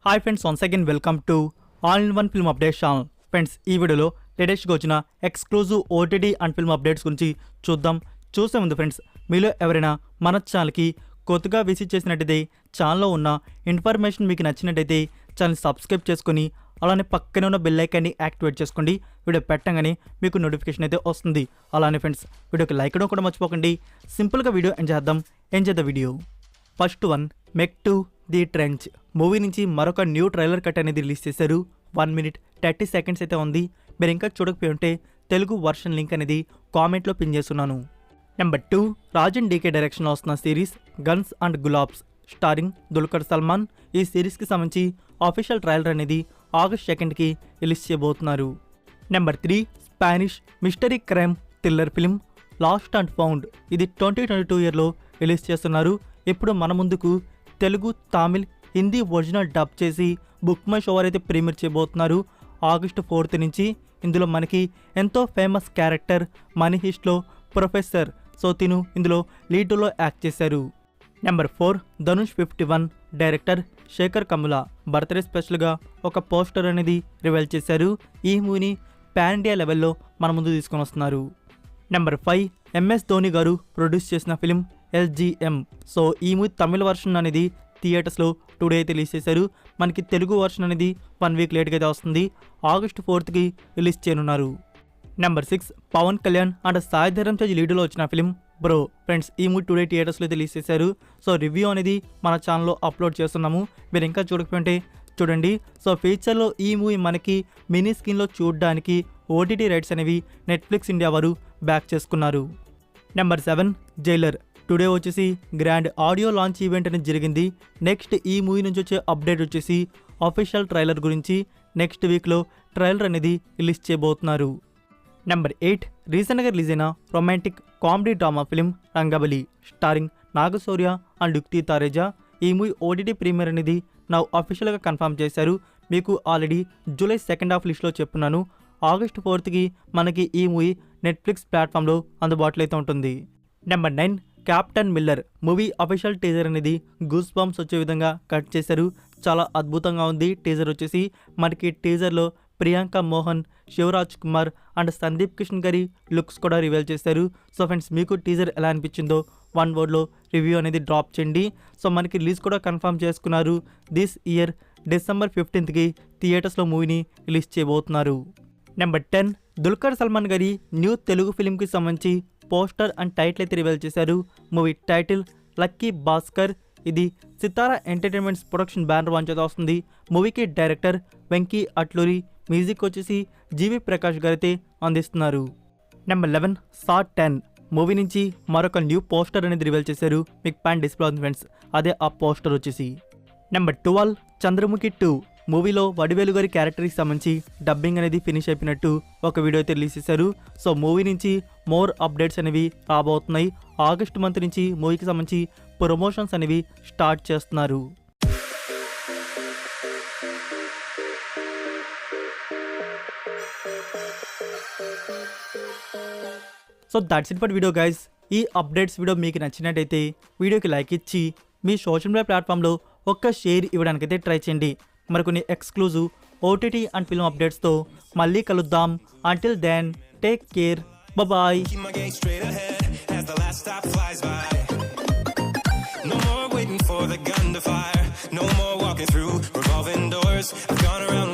Hi friends, once again welcome to all in one film updates channel. Friends, ఈ వీడియోలో లేటెస్ట్గా వచ్చిన exclusive OTT and film updates గురించి చూసే ముందు ఫ్రెండ్స్, మీలో ఎవరైనా మన ఛానల్కి కొత్తగా విజిట్ చేసినట్టయితే ఛానల్లో ఉన్న ఇన్ఫర్మేషన్ మీకు నచ్చినట్టయితే ఛానల్ సబ్స్క్రైబ్ చేసుకొని అలానే పక్కనే ఉన్న బెల్ ఐకాన్ని యాక్టివేట్ చేసుకోండి. వీడియో పెట్టగానే మీకు నోటిఫికేషన్ అయితే వస్తుంది. అలానే ఫ్రెండ్స్, వీడియోకి లైక్ ఇవ్వడం కూడా మర్చిపోకండి. సింపుల్గా వీడియో ఎంజాయ్ చేద్దాం video. First one, mech 2 the trench movie నుంచి మరొక న్యూ ట్రైలర్ కట్ అనేది రిలీజ్ చేశారు. 1 minute 30 seconds అయితే ఉంది. మీరు ఇంకా చూడకపోయి ఉంటే తెలుగు వర్షన్ లింక్ అనేది కామెంట్లో పిన్ చేస్తున్నాను. నెంబర్ 2, రాజన్ డీకే డైరెక్షన్లో వస్తున్న series guns and Gulaabs starring Dulquer Salmaan. ఈ సిరీస్కి సంబంధించి ఆఫీషియల్ ట్రైలర్ అనేది August 2కి రిలీజ్ చేయబోతున్నారు. Number 3, Spanish mystery crime thriller film lost and found. ఇది 2022 ఇయర్లో రిలీజ్ చేస్తున్నారు. ఇప్పుడు మన ముందుకు తెలుగు, తమిళ్, హిందీ ఒరిజినల్ డబ్ చేసి బుక్ మై షో అయితే ప్రీమియర్ చేయబోతున్నారు August 4th నుంచి. ఇందులో మనకి ఎంతో ఫేమస్ క్యారెక్టర్ మనీ హిస్ట్లో ప్రొఫెసర్, సో తిను ఇందులో లీడ్లో యాక్ట్ చేశారు. Number 4, Dhanush 51 director Shekhar Kammula birthday స్పెషల్గా ఒక పోస్టర్ అనేది రివీల్ చేశారు. ఈ మూవీని పాన్ ఇండియా లెవెల్లో మన ముందు తీసుకొని వస్తున్నారు. నెంబర్ 5, ఎంఎస్ ధోని గారు ప్రొడ్యూస్ చేసిన ఫిలిం LGM. సో ఈ మూవీ తమిళ వర్షన్ అనేది థియేటర్స్లో టుడే అయితే రిలీజ్ చేశారు. మనకి తెలుగు వర్షన్ అనేది 1 week లేట్గా అయితే వస్తుంది. August 4కి రిలీజ్ చేయనున్నారు. నెంబర్ 6, పవన్ కళ్యాణ్ అండ్ సాయి ధరమ్ తేజ్ లీడ్లో వచ్చిన ఫిలిం బ్రో. ఫ్రెండ్స్, ఈ మూవీ టుడే థియేటర్స్లో అయితే రిలీజ్ చేశారు. సో రివ్యూ అనేది మన ఛానల్లో అప్లోడ్ చేస్తున్నాము. మీరు ఇంకా చూడకపోతే చూడండి. సో ఫ్యూచర్లో ఈ మూవీ మనకి మినీ స్క్రీన్లో చూడడానికి ఓటీటీ రైట్స్ అనేవి నెట్ఫ్లిక్స్ ఇండియా వారు బ్యాక్ చేసుకున్నారు. నెంబర్ 7, జైలర్ టుడే వచ్చేసి గ్రాండ్ ఆడియో లాంచ్ ఈవెంట్ అనేది జరిగింది. నెక్స్ట్ ఈ మూవీ నుంచి వచ్చే అప్డేట్ వచ్చేసి ఆఫీషియల్ ట్రైలర్ గురించి నెక్స్ట్ వీక్లో ట్రైలర్ అనేది రిలీజ్ చేయబోతున్నారు. నెంబర్ 8, రీసెంట్గా రిలీజ్ అయిన romantic comedy drama film Rangabali starring Naga Shaurya and Yukti Thareja. ఈ మూవీ ఓటీటీ ప్రీమియర్ అనేది నా అఫీషియల్గా కన్ఫర్మ్ చేశారు. మీకు ఆల్రెడీ జూలై 2nd లిస్ట్లో చెప్పున్నాను. August 4కి మనకి ఈ మూవీ నెట్ఫ్లిక్స్ ప్లాట్ఫామ్లో అందుబాటులో అయితే ఉంటుంది. Number 9, captain Miller movie official teaser అనేది గూస్ బంప్స్ వచ్చే విధంగా కట్ చేశారు. చాలా అద్భుతంగా ఉంది టీజర్ వచ్చేసి. మనకి టీజర్లో ప్రియాంక మోహన్, శివరాజ్ కుమార్ అండ్ సందీప్ కిషన్ గారి లుక్స్ కూడా రివీల్ చేశారు. సో ఫ్రెండ్స్, మీకు టీజర్ ఎలా అనిపించిందో 1 wordలో రివ్యూ అనేది డ్రాప్ చేయండి. సో మనకి రిలీజ్ కూడా కన్ఫర్మ్ చేసుకున్నారు. దిస్ ఇయర్ December 15కి థియేటర్స్లో మూవీని రిలీజ్ చేయబోతున్నారు. నెంబర్ 10, దుల్కర్ సల్మాన్ గారి న్యూ తెలుగు ఫిలింకి సంబంధించి పోస్టర్ అండ్ టైటిల్ అయితే రివీల్ చేశారు. Movie title lucky Bhaskar. ఇది సితారా ఎంటర్టైన్మెంట్స్ ప్రొడక్షన్ బ్యానర్ వాంచ్ అయితే వస్తుంది. మూవీకి డైరెక్టర్ వెంకీ అట్లూరి, మ్యూజిక్ వచ్చేసి జీవి ప్రకాష్ గారు అయితే అందిస్తున్నారు. నెంబర్ 11, సా 10 మూవీ నుంచి మరొక న్యూ పోస్టర్ అనేది రివీల్ చేశారు. మీకు ప్యాన్ డిస్ప్లే అవుతుంది ఫ్రెండ్స్, అదే ఆ పోస్టర్ వచ్చేసి. నెంబర్ 12, చంద్రముఖి 2 మూవీలో వడివేలు గారి క్యారెక్టర్కి సంబంధించి డబ్బింగ్ అనేది ఫినిష్ అయిపోయినట్టు ఒక వీడియో అయితే రిలీజ్ చేశారు. సో మూవీ నుంచి మోర్ అప్డేట్స్ అనేవి రాబోతున్నాయి. August month నుంచి మూవీకి సంబంధించి ప్రమోషన్స్ అనేవి స్టార్ట్ చేస్తున్నారు. So that's it for video guys. ఈ అప్డేట్స్ వీడియో మీకు నచ్చినట్టయితే వీడియోకి లైక్ ఇచ్చి మీ సోషల్ మీడియా ప్లాట్ఫామ్లో ఒక్క షేర్ ఇవ్వడానికైతే ట్రై చేయండి. మరికొన్ని ఎక్స్క్లూజివ్ ఓటీటీ అండ్ ఫిల్మ్ అప్డేట్స్తో మళ్ళీ కలుద్దాం. Until then take care, bye. No more walking through revolving doors. I've gone around